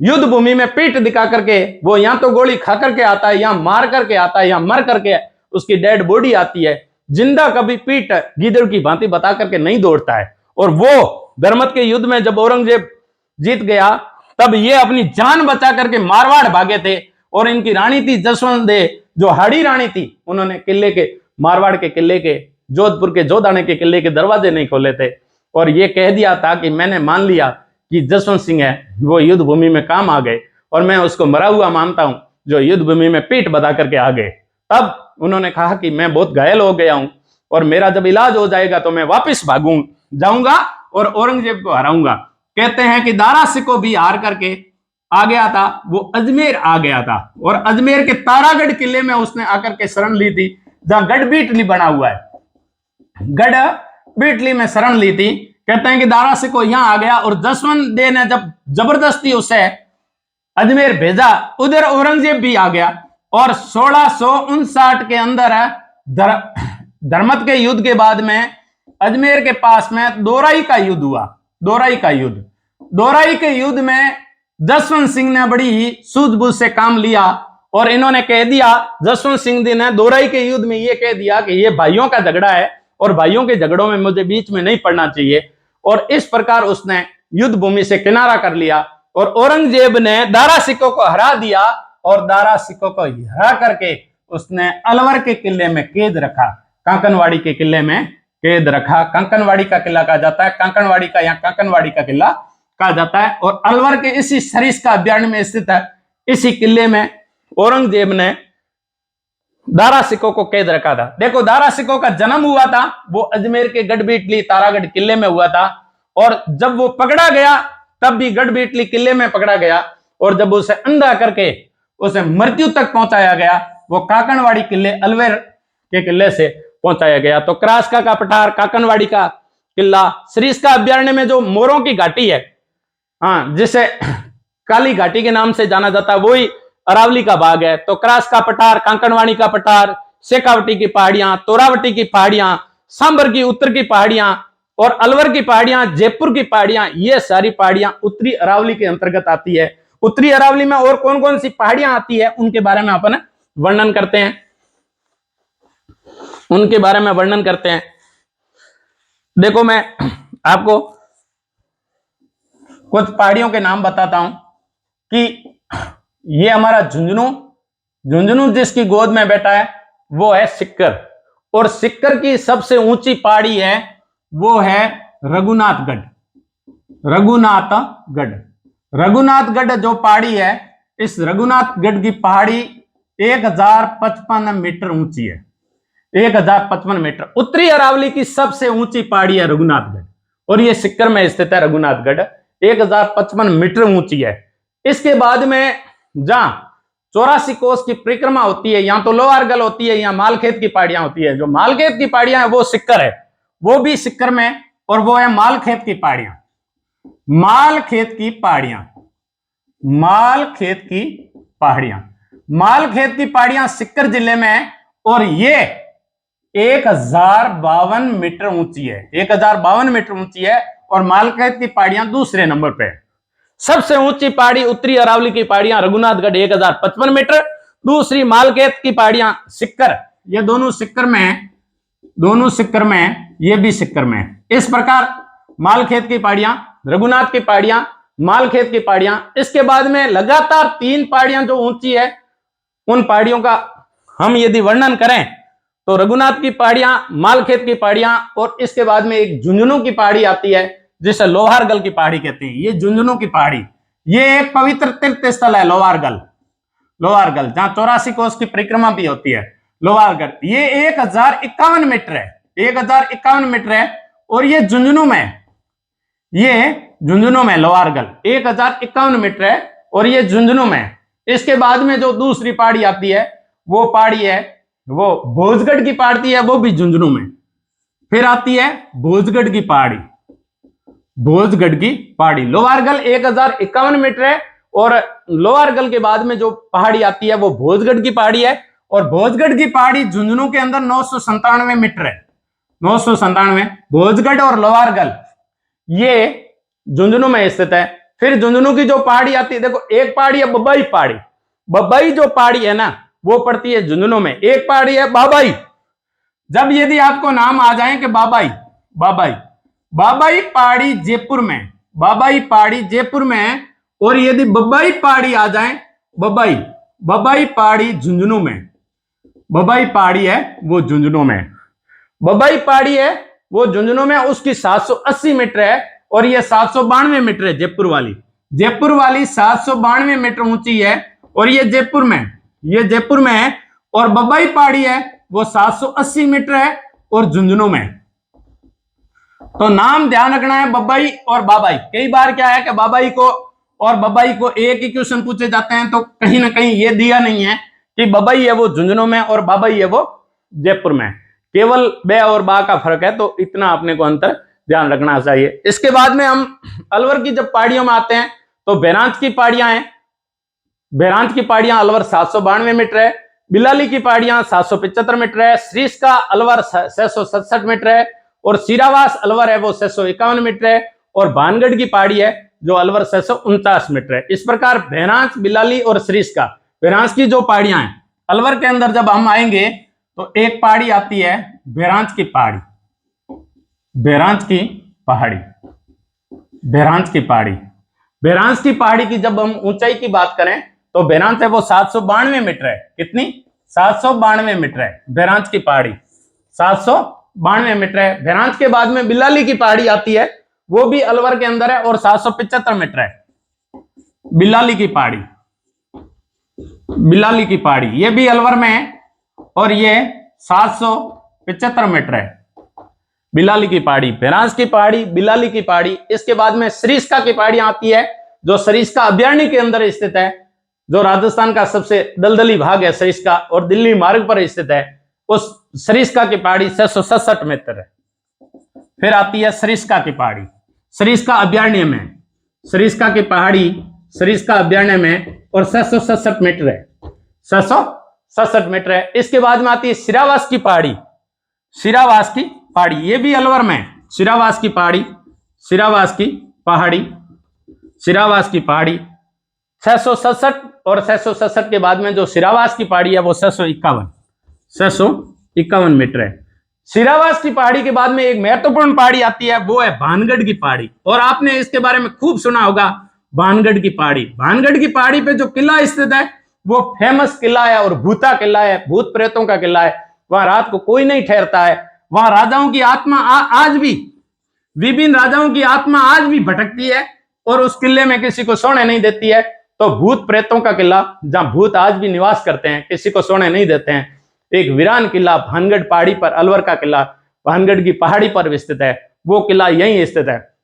युद्ध भूमि में पीठ दिखा करके, वो या तो गोली खा करके आता है, या मार करके आता है, या मर करके उसकी डेड बॉडी आती है। जिंदा कभी पीठ गीदड़ की भांति बता करके नहीं दौड़ता है। और वो धर्मत के युद्ध में जब औरंगजेब जीत गया, तब ये अपनी जान बचा करके मारवाड़ भागे थे, और इनकी रानी थी जसवंत दे, जो हाड़ी रानी थी। उन्होंने किले के, मारवाड़ के किले के, जोधपुर के जोधाने के किले के दरवाजे नहीं खोले थे, और ये कह दिया था कि मैंने मान लिया कि जसवंत सिंह है, वो युद्ध भूमि में काम आ गए, और मैं उसको मरा हुआ मानता हूं जो युद्ध भूमि में पीठ बता करके आ गए। तब उन्होंने कहा कि मैं बहुत घायल हो गया हूं, और मेरा जब इलाज हो जाएगा तो मैं वापस जाऊंगा और औरंगजेब को हराऊंगा। कहते हैं कि दारा सिक्को भी हार करके आ गया था, वो अजमेर आ गया था, और अजमेर के तारागढ़ किले में उसने आकर के शरण ली थी, जहां गढ़बीटली बना हुआ है, गढ़बीटली में शरण ली थी। कहते हैं कि दारा सिक्को यहां आ गया, और जसवंत दे ने जब जबरदस्ती उसे अजमेर भेजा, उधर औरंगजेब भी आ गया, और 1659 के अंदर धर्मत के युद्ध के बाद में अजमेर के पास में दोराई का युद्ध हुआ। दोराई का युद्ध, दोराई के युद्ध में जसवंत सिंह ने बड़ी ही सूझबूझ से काम लिया, और इन्होंने कह दिया, जसवंत सिंह जी ने दोराई के युद्ध में यह कह दिया कि ये भाइयों का झगड़ा है, और भाइयों के झगड़ों में मुझे बीच में नहीं पड़ना चाहिए। और इस प्रकार उसने युद्ध भूमि से किनारा कर लिया, और औरंगजेब ने दारा सिक्को को हरा दिया, और दारा सिक्को को हरा करके उसने अलवर के किले में कैद रखा, काकनवाड़ी के किले में केदरखा कंकनवाड़ी का किला कहा जाता है, कंकनवाड़ी का या कंकनवाड़ी का किला कहा जाता है। और अलवर के इसी सरिस्का अभयारण्य में स्थित है। इसी किले में औरंगजेब ने दारा सिकों को कैद रखा था। देखो, दारा सिकों का जन्म हुआ था वो अजमेर के गढ़बीटली तारागढ़ किले में हुआ था, और जब वो पकड़ा गया तब भी गढ़बीटली किले में पकड़ा गया, और जब उसे अंधा करके उसे मृत्यु तक पहुंचाया गया वो काकनवाड़ी किले अलवर के किले से पहुंचाया गया। तो क्रास्का का पठार, काकनवाड़ी का किला, सरिस्का अभयारण्य में जो मोरों की घाटी है, हाँ, जिसे काली घाटी के नाम से जाना जाता है, वही अरावली का भाग है। तो क्रास का पठार, कांकनवाड़ी का पठार, शेखावटी की पहाड़ियां, तोरावटी की पहाड़ियां, सांबर की उत्तर की पहाड़ियां और अलवर की पहाड़ियां, जयपुर की पहाड़ियां, ये सारी पहाड़ियां उत्तरी अरावली के अंतर्गत आती है। उत्तरी अरावली में और कौन कौन सी पहाड़ियां आती है उनके बारे में अपन वर्णन करते हैं, उनके बारे में वर्णन करते हैं। देखो, मैं आपको कुछ पहाड़ियों के नाम बताता हूं कि ये हमारा झुंझुनू जिसकी गोद में बैठा है वो है सिक्कर, और सिक्कर की सबसे ऊंची पहाड़ी है वो है रघुनाथगढ़। रघुनाथगढ़ जो पहाड़ी है, इस रघुनाथगढ़ की पहाड़ी 1055 मीटर ऊंची है, 1055 मीटर। उत्तरी अरावली की सबसे ऊंची पहाड़ी है रघुनाथगढ़, और ये सिक्कर में स्थित है रघुनाथगढ़, 1055 मीटर ऊंची है। इसके बाद में जहां 84 कोस की परिक्रमा होती है, या तो लोहारगल होती है या मालखेत की पहाड़ियां होती है। जो मालखेत की पहाड़ियां है वो सिक्कर है, वो भी सिक्कर में, और वो है मालखेत की पहाड़ियां। मालखेत की पहाड़ियां सिक्कर जिले में है, और ये 1052 मीटर ऊंची है, 1052 मीटर ऊंची है। और मालखेत की पहाड़ियां दूसरे नंबर पे है। सबसे ऊंची पहाड़ी उत्तरी अरावली की पहाड़ियां रघुनाथगढ़ 1055 मीटर, दूसरी मालखेत की पहाड़ियां सिक्कर, ये दोनों सिक्कर में है, ये भी सिक्कर में है। इस प्रकार मालखेत की पहाड़ियां, रघुनाथ की पहाड़ियां, मालखेत की पहाड़ियां। इसके बाद में लगातार 3 पहाड़ियां जो ऊंची है, उन पहाड़ियों का हम यदि वर्णन करें तो रघुनाथ की पहाड़ियां, मालखेत की पहाड़ियां, और इसके बाद में एक झुंझुनू की पहाड़ी आती है जिसे लोहारगल की पहाड़ी कहते हैं। ये झुंझुनू की पहाड़ी, ये एक पवित्र तीर्थ स्थल है लोहारगल, जहां 84 कोस की परिक्रमा भी होती है। लोहारगल ये 1051 मीटर है, 1051 मीटर है। और ये झुंझुनू में लोहारगल 1051 मीटर है, और ये झुंझुनू में। इसके बाद में जो दूसरी पहाड़ी आती है वो पहाड़ी है वो भोजगढ़ की पहाड़ी है, वो भी झुंझुनू में। फिर आती है भोजगढ़ की पहाड़ी। लोहारगल 1051 मीटर है, और लोहारगल के बाद में जो पहाड़ी आती है वो भोजगढ़ की पहाड़ी है। और भोजगढ़ की पहाड़ी झुंझुनू के अंदर 997 मीटर है, 997। भोजगढ़ और लोहारगल ये झुंझुनू में स्थित है। फिर झुंझुनू की जो पहाड़ी आती है, देखो, एक पहाड़ी है बब्बई पहाड़ी। बब्बई जो पहाड़ी है ना वो पड़ती है झुंझुनू में। एक पहाड़ी है बाबाई। जब यदि आपको नाम आ जाए कि बाबाई पहाड़ी जयपुर में, और यदि बब्बई पहाड़ी आ जाए, बब्बई पहाड़ी झुंझुनू में, बब्बई पहाड़ी है वो झुंझुनू में, उसकी 780 मीटर है, और ये 792 मीटर है जयपुर वाली 792 मीटर ऊंची है, और ये जयपुर में है। और बब्बई पहाड़ी है वो 780 मीटर है और झुंझुनू में। तो नाम ध्यान रखना है, बब्बई और बाबाई। कई बार क्या है कि बाबाई को और बब्बई को एक ही क्वेश्चन पूछे जाते हैं, तो कहीं ना कहीं ये दिया नहीं है कि बब्बई है वो झुंझुनू में और बाबाई है वो जयपुर में। केवल बे और बा का फर्क है, तो इतना अपने को अंतर ध्यान रखना चाहिए। इसके बाद में हम अलवर की जब पहाड़ियों में आते हैं तो बेरांच की पहाड़ियां हैं। बेरांच की पहाड़ियां अलवर 792 मीटर है, बिलाली की पहाड़ियां 775 मीटर है, सरिस्का अलवर 667 मीटर है, और सीरावास अलवर है वो 651 मीटर है, और भानगढ़ की पहाड़ी है जो अलवर 649 मीटर है। इस प्रकार बेरांच, बिलाली और सरिस्का, बेरांच की जो पहाड़ियां हैं अलवर के अंदर जब हम आएंगे तो एक पहाड़ी आती है बेरांच की पहाड़ी। बेरांच की पहाड़ी की जब हम ऊंचाई की बात करें तो बेरांच है वो 792 मीटर है। कितनी? 792 मीटर है बेरांच की पहाड़ी, 792 792 मीटर है। भैरांच के बाद में बिलाली की पहाड़ी आती है, वो भी अलवर के अंदर है और 775 मीटर है। बिलाली की पहाड़ी, बिलाली की पहाड़ी ये भी अलवर में है और ये 775 मीटर है। बिलाली की पहाड़ी, भैरांच की पहाड़ी, बिलाली की पहाड़ी। इसके बाद में सरिस्का की पहाड़ी आती है, जो सरिस्का अभयारण्य के अंदर स्थित है, जो राजस्थान का सबसे दलदली भाग है सरिस्का और दिल्ली मार्ग पर स्थित है। उस सरिस्का की पहाड़ी 667 मीटर है। फिर आती है सरिस्का की पहाड़ी, सरिस्का अभयारण्य में, सरिस्का की पहाड़ी सरिस्का अभयारण्य में और 667 मीटर है, 667 मीटर है। इसके बाद में आती है सिरावास की पहाड़ी, सिरावास की पहाड़ी ये भी अलवर में, सिरावास की पहाड़ी, सिरावास की पहाड़ी, सिरावास की पहाड़ी 667 और 667 के बाद में जो सिरावास की पहाड़ी है वो 651 मीटर है। सिरावास की पहाड़ी के बाद में एक महत्वपूर्ण पहाड़ी आती है, वो है भानगढ़ की पहाड़ी। और आपने इसके बारे में खूब सुना होगा, भानगढ़ की पहाड़ी। भानगढ़ की पहाड़ी पे जो किला स्थित है वो फेमस किला है और भूता किला है, भूत प्रेतों का किला है। वहां रात को कोई नहीं ठहरता है, वहां राजाओं की आत्मा आज भी, विभिन्न राजाओं की आत्मा आज भी भटकती है और उस किले में किसी को सोने नहीं देती है। तो भूत प्रेतों का किला, जहां भूत आज भी निवास करते हैं, किसी को सोने नहीं देते हैं, एक वीरान किला भानगढ़ पहाड़ी पर, अलवर का किला भानगढ़ की पहाड़ी पर स्थित है, वो किला यहीं स्थित है।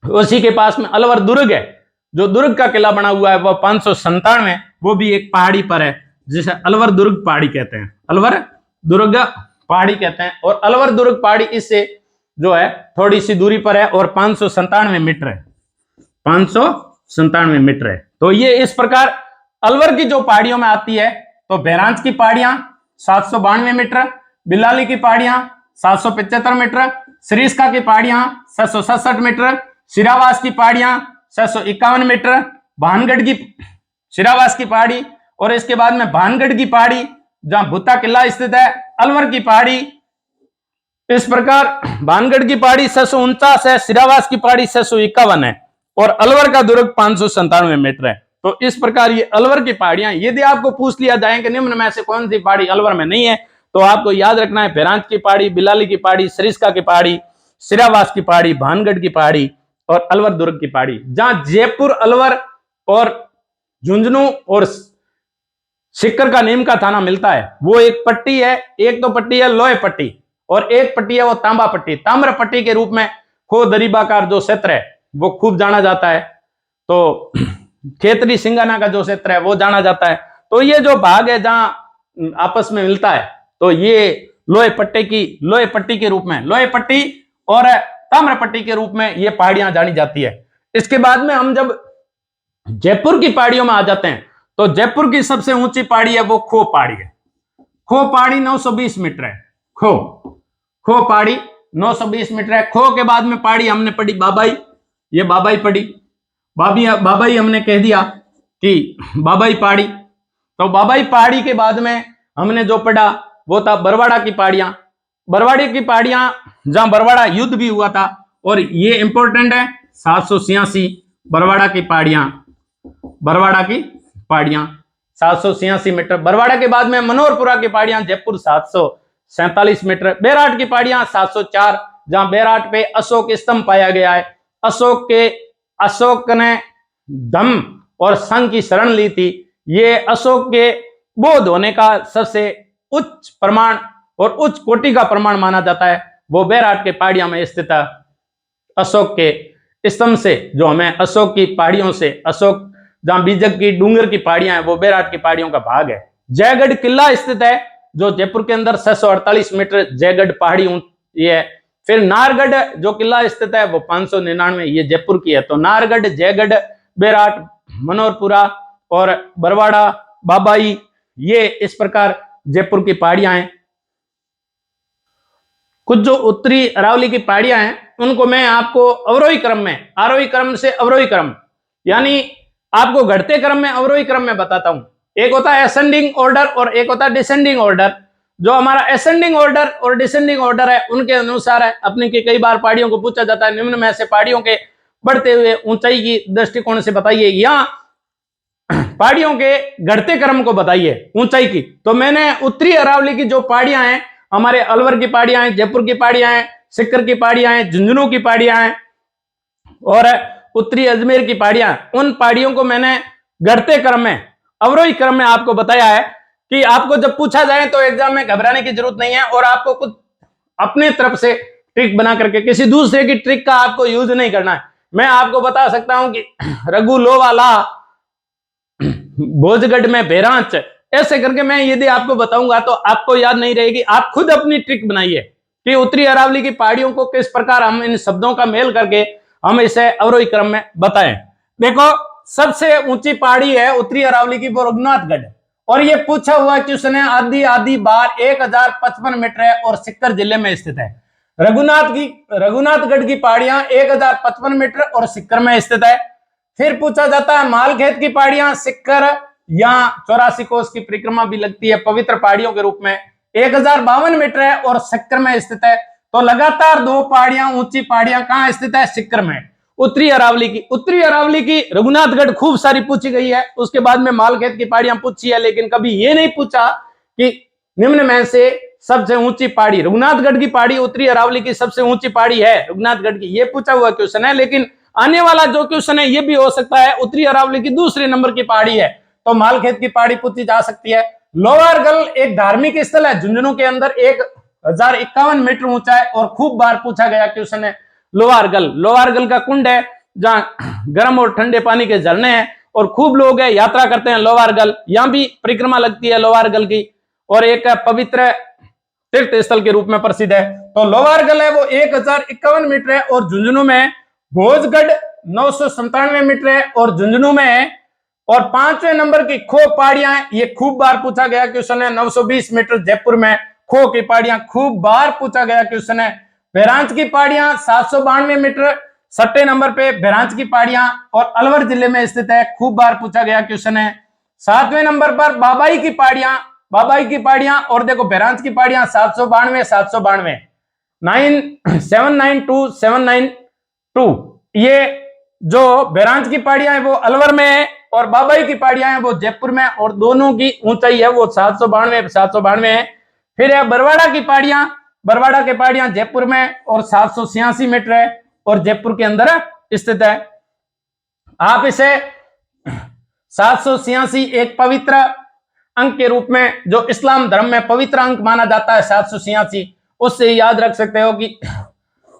उसी के पास में अलवर दुर्ग है, जो दुर्ग का किला बना हुआ है वो 597, वो भी एक पहाड़ी पर है, जिसे अलवर दुर्ग पहाड़ी कहते हैं, अलवर दुर्ग पहाड़ी कहते हैं। और अलवर दुर्ग पहाड़ी इससे जो है थोड़ी सी दूरी पर है और 597 मीटर है, 597 मीटर है। तो ये इस प्रकार अलवर की जो पहाड़ियों में आती है, तो बहरांच की पहाड़ियां 792 मीटर, बिलाली की पहाड़ियां 775 मीटर, सरिस्का की पहाड़ियां 667 मीटर, सिरावास की पहाड़ियां 651 मीटर, भानगढ़ की सिरावास की पहाड़ी और इसके बाद में भानगढ़ की पहाड़ी जहां भूता किला स्थित है, अलवर की पहाड़ी। इस प्रकार भानगढ़ की पहाड़ी 649 है, सिरावास की पहाड़ी 651 है और अलवर का दुर्ग 597 मीटर है। तो इस प्रकार ये अलवर की पहाड़ियां, यदि आपको पूछ लिया जाए कि निम्न में से कौन सी पहाड़ी अलवर में नहीं है, तो आपको याद रखना है भैरांच की पहाड़ी, बिलाली की पहाड़ी, सरिस्का की पहाड़ी, सिरावास की पहाड़ी, भानगढ़ की पहाड़ी और अलवर दुर्ग की पहाड़ी। जहां जयपुर, अलवर और झुंझुनू और सिक्कर का नीम का थाना मिलता है, वो एक पट्टी है। एक तो पट्टी है लोहे पट्टी और एक पट्टी है वो तांबा पट्टी। ताम्र पट्टी के रूप में खो दरीबाकार जो क्षेत्र है वो खूब जाना जाता है। तो खेतरी सिंगाना का जो क्षेत्र है वो जाना जाता है। तो ये जो भाग है जहां आपस में मिलता है, तो ये लोहे पट्टी के रूप में, लोहे पट्टी और ताम्र पट्टी के रूप में ये पहाड़ियां जानी जाती है। इसके बाद में हम जब जयपुर की पहाड़ियों में आ जाते हैं, तो जयपुर की सबसे ऊंची पहाड़ी है वो खो पहाड़ी है। खो पहाड़ी 920 मीटर है। खो पहाड़ी 920 मीटर है। खो के बाद में पहाड़ी हमने पढ़ी बाबाई, ये बाबाई पढ़ी, बाबाई हमने कह दिया कि बाबाई पहाड़ी। तो बाबाई पहाड़ी के बाद में हमने जो पढ़ा वो था बरवाड़ा की पहाड़ियां। बरवाड़े की पहाड़ियां जहां बरवाड़ा युद्ध भी हुआ था और ये इंपॉर्टेंट है, 786 बरवाड़ा की पहाड़ियां, बरवाड़ा की पहाड़ियां 786 मीटर। बरवाड़ा के बाद में मनोहरपुरा की पहाड़ियां जयपुर 747 मीटर। बेराट की पहाड़ियां 704, जहां बेराट पे अशोक स्तंभ पाया गया है। अशोक ने धम्म और संघ की शरण ली थी। ये अशोक के बौद्ध होने का सबसे उच्च प्रमाण और उच्च कोटि का प्रमाण माना जाता है। वो बेराट के पहाड़ियां में स्थित है। अशोक के स्तंभ से जो हमें अशोक की पहाड़ियों से, अशोक जहां बीजक की डूंगर की पहाड़ियां हैं वो बेराट की पहाड़ियों का भाग है। जयगढ़ किला स्थित है जो जयपुर के अंदर 648 मीटर जयगढ़ पहाड़ी ये है। फिर नाहरगढ़ जो किला स्थित है वो 599, ये जयपुर की है। तो नाहरगढ़, जयगढ़, बेराट, मनोहरपुरा और बरवाड़ा, बाबाई, ये इस प्रकार जयपुर की पहाड़ियां हैं। कुछ जो उत्तरी अरावली की पहाड़ियां हैं उनको मैं आपको अवरोही क्रम में, आरोही क्रम से अवरोही क्रम, यानी आपको घटते क्रम में अवरोही क्रम में बताता हूं। एक होता है असेंडिंग ऑर्डर और एक होता है डिसेंडिंग ऑर्डर। जो हमारा असेंडिंग ऑर्डर और डिसेंडिंग ऑर्डर है उनके अनुसार है। अपने की कई बार पहाड़ियों को पूछा जाता है निम्न में से पहाड़ियों के बढ़ते हुए ऊंचाई की दृष्टिकोण से बताइए, या पहाड़ियों के घटते क्रम को बताइए ऊंचाई की। तो मैंने उत्तरी अरावली की जो पहाड़ियां हैं हमारे अलवर की पहाड़ियां हैं, जयपुर की पहाड़ियां हैं, सिक्कर की पहाड़ियां हैं, झुंझुनू की पहाड़ियां हैं और उत्तरी अजमेर की पहाड़ियां। उन पहाड़ियों को मैंने घटते क्रम में, अवरोही क्रम में आपको बताया है कि आपको जब पूछा जाए तो एग्जाम में घबराने की जरूरत नहीं है और आपको कुछ अपने तरफ से ट्रिक बना करके, किसी दूसरे की ट्रिक का आपको यूज नहीं करना है। मैं आपको बता सकता हूं कि रघु लोवाला भोजगढ़ में बेरांच, ऐसे करके मैं यदि आपको बताऊंगा तो आपको याद नहीं रहेगी। आप खुद अपनी ट्रिक बनाइए कि उत्तरी अरावली की पहाड़ियों को किस प्रकार हम इन शब्दों का मेल करके हम इसे अवरोही क्रम में बताएं। देखो, सबसे ऊंची पहाड़ी है उत्तरी अरावली की, वो रघुनाथगढ़, और ये पूछा हुआ क्वेश्चन है आधी आधी बार 1055 मीटर है और सिक्कर जिले में स्थित है। रघुनाथगढ़ की पहाड़ियां 1055 मीटर और सिक्कर में स्थित है। फिर पूछा जाता है मालखेत की पहाड़ियां सिक्कर या 84 कोस की परिक्रमा भी लगती है पवित्र पहाड़ियों के रूप में, 1052 मीटर है और सिक्कर में स्थित है। तो लगातार दो पहाड़ियां, ऊंची पहाड़ियां कहां स्थित है? सिक्कर में। उत्तरी अरावली की रघुनाथगढ़ खूब सारी पूछी गई है, उसके बाद में मालखेत की पहाड़ियां पूछी है, लेकिन कभी ये नहीं पूछा कि निम्न में से सबसे ऊंची पहाड़ी, रघुनाथगढ़ की पहाड़ी उत्तरी अरावली की सबसे ऊंची पहाड़ी है रघुनाथगढ़ की, ये पूछा हुआ क्वेश्चन है। लेकिन आने वाला जो क्वेश्चन है ये भी हो सकता है उत्तरी अरावली की दूसरे नंबर की पहाड़ी है, तो मालखेत की पहाड़ी पूछी जा सकती है। लोवारगल एक धार्मिक स्थल है झुंझुनू के अंदर, 1051 मीटर ऊंचा है और खूब बार पूछा गया क्वेश्चन है। लोवारगल का कुंड है जहां गर्म और ठंडे पानी के झरने हैं और खूब लोग है यात्रा करते हैं लोवारगल, यहां भी परिक्रमा लगती है लोवारगल की और एक पवित्र तीर्थ स्थल के रूप में प्रसिद्ध है। तो लोवारगल है वो 1051 मीटर है और झुंझुनू में भोजगढ़ 997 मीटर है और झुंझुनू में है। और 5वें नंबर की खो पहाड़ियां, ये खूब बार पूछा गया क्वेश्चन है, 920 मीटर जयपुर में खो की पहाड़ियां खूब बार पूछा गया क्वेश्चन है। बेरांच की पहाड़ियां 792 मीटर 6 नंबर पे बेरांच की पहाड़ियां और अलवर जिले में स्थित है, खूब बार पूछा गया क्वेश्चन है। 7वें नंबर पर बाबाई की पहाड़ियां और देखो बेरांच की पहाड़ियां 792 792 ये जो बेरांच की पहाड़ियां है वो अलवर में है और बाबाई की पहाड़ियां हैं वो जयपुर में, और दोनों की ऊंचाई है वो 792 है। फिर है बरवाड़ा की पहाड़ियां जयपुर में और 786 मीटर है और जयपुर के अंदर स्थित है। आप इसे 786 एक पवित्र अंक के रूप में, जो इस्लाम धर्म में पवित्र अंक माना जाता है 786, उससे याद रख सकते हो कि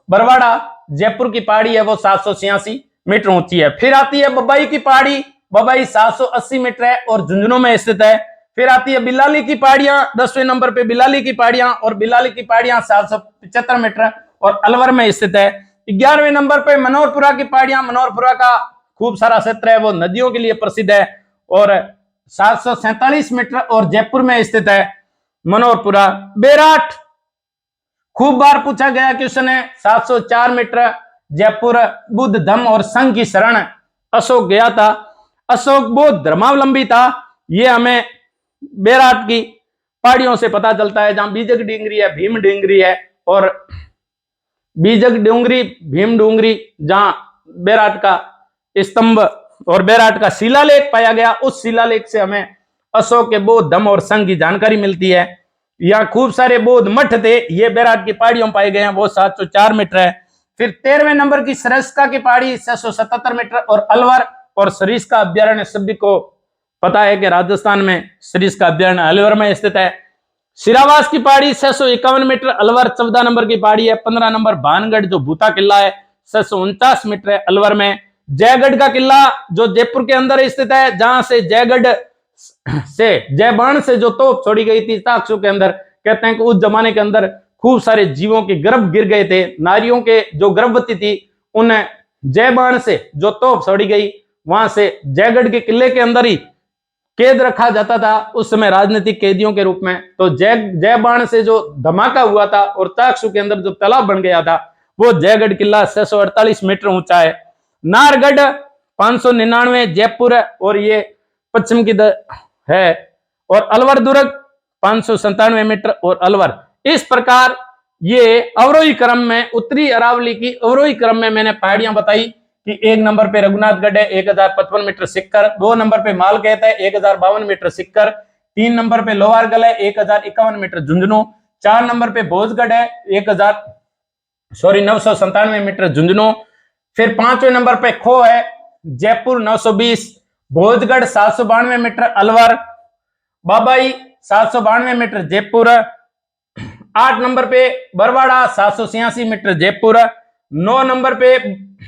बरवाड़ा जयपुर की पहाड़ी है वो 786 मीटर ऊंची है। फिर आती है बबाई की पहाड़ी, बबाई 780 मीटर है और झुंझुनू में स्थित है। फिर आती है बिलाली की पहाड़ियां, 10वें नंबर पे बिलाली की पहाड़ियां और बिलाली की पहाड़ियां 775 मीटर और अलवर में स्थित है। 11वें नंबर पे मनोहरपुरा की पहाड़ियां, मनोहरपुरा का खूब सारा क्षेत्र है वो नदियों के लिए प्रसिद्ध है और 747 मीटर और जयपुर में स्थित है मनोहरपुरा। बेराट खूब बार पूछा गया क्वेश्चन है, 704 मीटर जयपुर, बुद्ध धम्म और संघ की शरण अशोक गया था, अशोक बहुत धर्मावलंबी था, ये हमें बेराट की पहाड़ियों से पता चलता है, जहां बीजक डूंगरी है, भीम डूंगरी है और बीजक डूंगरी, भीम डूंगरी, जहां बेराट का स्तंभ और बेराट का शिलालेख पाया गया, उस शिलालेख से हमें अशोक के बौद्ध धम्म और संघ की जानकारी मिलती है। यहाँ खूब सारे बौद्ध मठ थे, ये बेराट की पहाड़ियों पाए गए हैं, वो 704 मीटर है। फिर 13वें नंबर की सरिस्का की पहाड़ी 677 मीटर और अलवर और सरिस्का अभ्यारण्य सभी को पता है कि राजस्थान में सरिस्का अभ्यारण्य अलवर में स्थित है। सिरावास की पहाड़ी 651 मीटर, अलवर 14 नंबर की पहाड़ी है। 15 नंबर भानगढ़ जो भूता किला है 649 मीटर है, अलवर में। जयगढ़ का किला जो जयपुर के अंदर स्थित है, जहां से जयगढ़ से जयबाण से जो तोप छोड़ी गई थी ताकसू के अंदर, कहते हैं कि उस जमाने के अंदर खूब सारे जीवों के गर्भ गिर गए थे, नारियों के जो गर्भवती थी उन्हें जयबाण से जो तोप छोड़ी गई, वहां से जयगढ़ के किले के अंदर ही कैद रखा जाता था उस समय राजनीतिक कैदियों के रूप में। तो जयबाण से जो धमाका हुआ था और ताकसू के अंदर जो तालाब बन गया था, वो जयगढ़ किला 648 मीटर ऊंचा है। नारगढ़ 599 जयपुर और ये पश्चिम की है, और अलवर दुर्ग 597 मीटर और अलवर। इस प्रकार ये अवरोही क्रम में, उत्तरी अरावली की अवरोही क्रम में मैंने पहाड़ियां बताई कि 1 नंबर पे रघुनाथगढ़ है 1055 मीटर सिक्कर, 2 नंबर पे मालखेत है 1052 मीटर सिक्कर, 3 नंबर पे लोहारगल है 1051 मीटर झुंझुनू, 4 नंबर पे भोजगढ़ है 997 मीटर झुंझुनू। फिर 5वें नंबर पे खो है Jaipur 920, Bhojgarh 792 metre Alwar, Babai 792 metre Jaipur. 8 number पे बरवाड़ा 786 मीटर जयपुर। 9 नंबर पे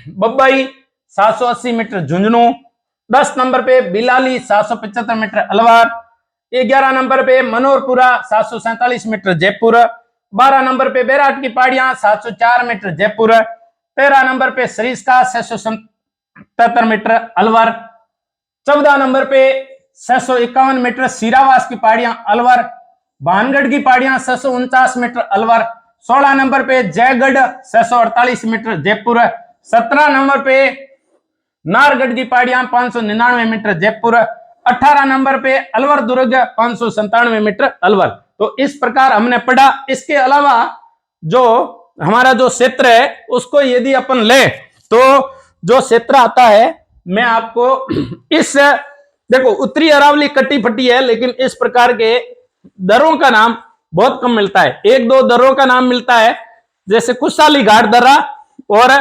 बब्बई 780 मीटर झुंझुनू। 10 नंबर पे बिलाली 775 मीटर अलवर। 11 नंबर पे मनोरपुरा 747 मीटर जयपुर। 12 नंबर पे बैराट की पहाड़ियां 704 मीटर जयपुर। 13 नंबर पे सरिस्का 677 मीटर अलवर। 14 नंबर पे 651 मीटर सीरावास की पहाड़ियां अलवर। भानगढ़ की पहाड़ियां 649 मीटर अलवर। 16 नंबर पे जयगढ़ 648 मीटर जयपुर। 17 नंबर पे नारगढ़ की पहाड़ियां 599 मीटर जयपुर। 18 नंबर पे अलवर दुर्ग 597 मीटर अलवर। तो इस प्रकार हमने पढ़ा। इसके अलावा जो हमारा जो क्षेत्र है उसको यदि अपन ले तो जो क्षेत्र आता है, मैं आपको इस देखो उत्तरी अरावली कट्टी फटी है, लेकिन इस प्रकार के दर्रों का नाम बहुत कम मिलता है। 1-2 दर्रों का नाम मिलता है, जैसे कुशाली घाट दर्रा, और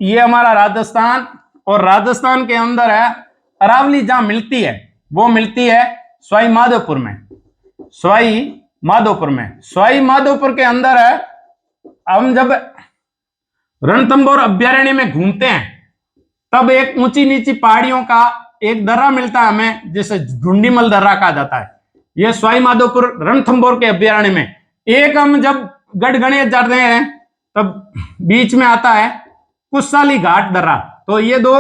ये हमारा राजस्थान, और राजस्थान के अंदर है अरावली जहां मिलती है वो मिलती है सवाई माधोपुर में। सवाई माधोपुर के अंदर है। हम जब रणथंभौर अभ्यारण्य में घूमते हैं तब एक ऊंची नीची पहाड़ियों का एक दर्रा मिलता है हमें, जिसे ढूंढीमल दर्रा कहा जाता है। यह सवाई माधोपुर रणथंभौर के अभ्यारण्य में। एक हम जब गढ़ गणेश जाते हैं तब बीच में आता है कुशाली घाट दर्रा। तो ये दो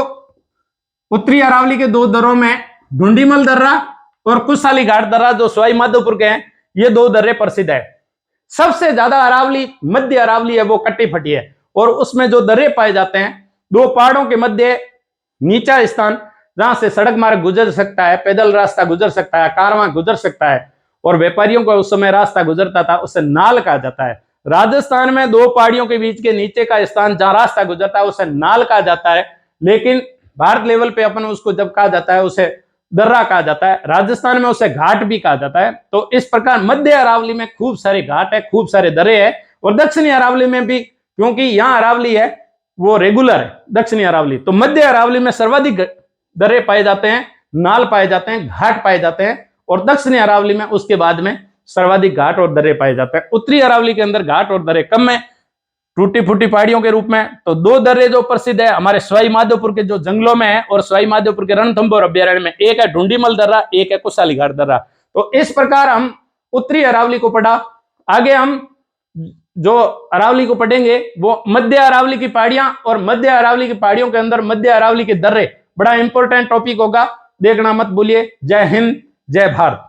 उत्तरी अरावली के 2 दर्रों में ढूंढीमल दर्रा और कुशाली घाट दर्रा जो सवाई माधोपुर के हैं, ये 2 दर्रे प्रसिद्ध है। सबसे ज्यादा अरावली मध्य अरावली है, वो कट्टी फटी है, और उसमें जो दर्रे पाए जाते हैं 2 पहाड़ों के मध्य नीचा स्थान जहां से सड़क मार्ग गुजर सकता है, पैदल रास्ता गुजर सकता है, कारवां गुजर सकता है, और व्यापारियों को उस समय रास्ता गुजरता था, उसे नाल कहा जाता है। राजस्थान में 2 पहाड़ियों के बीच के नीचे का स्थान जहां रास्ता गुजरता है उसे नाल कहा जाता है, लेकिन भारत लेवल पे अपन उसको जब कहा जाता है उसे दर्रा कहा जाता है। राजस्थान में उसे घाट भी कहा जाता है। तो इस प्रकार मध्य अरावली में खूब सारे घाट है, खूब सारे दर्रे है, और दक्षिणी अरावली में भी, क्योंकि यहाँ अरावली है वो रेगुलर है दक्षिणी अरावली, तो मध्य अरावली में सर्वाधिक दर्रे पाए जाते हैं, नाल पाए जाते हैं, घाट पाए जाते हैं, और दक्षिणी अरावली में उसके बाद में सर्वाधिक घाट और दर्रे पाए जाते हैं। उत्तरी अरावली के अंदर घाट और दर्रे कम है, टूटी फूटी पहाड़ियों के रूप में। तो 2 दर्रे जो प्रसिद्ध है हमारे सवाई माधोपुर के जो जंगलों में है और सवाई माधोपुर के रणथंभौर अभ्यारण्य में, एक है ढूंढीमल दर्रा, एक है कुशाली घाट दर्रा। तो इस प्रकार हम उत्तरी अरावली को पढ़ा। आगे हम जो अरावली को पढ़ेंगे वो मध्य अरावली की पहाड़ियां, और मध्य अरावली की पहाड़ियों के अंदर मध्य अरावली के दर्रे, बड़ा इंपॉर्टेंट टॉपिक होगा, देखना मत भूलिए। जय हिंद, जय भारत।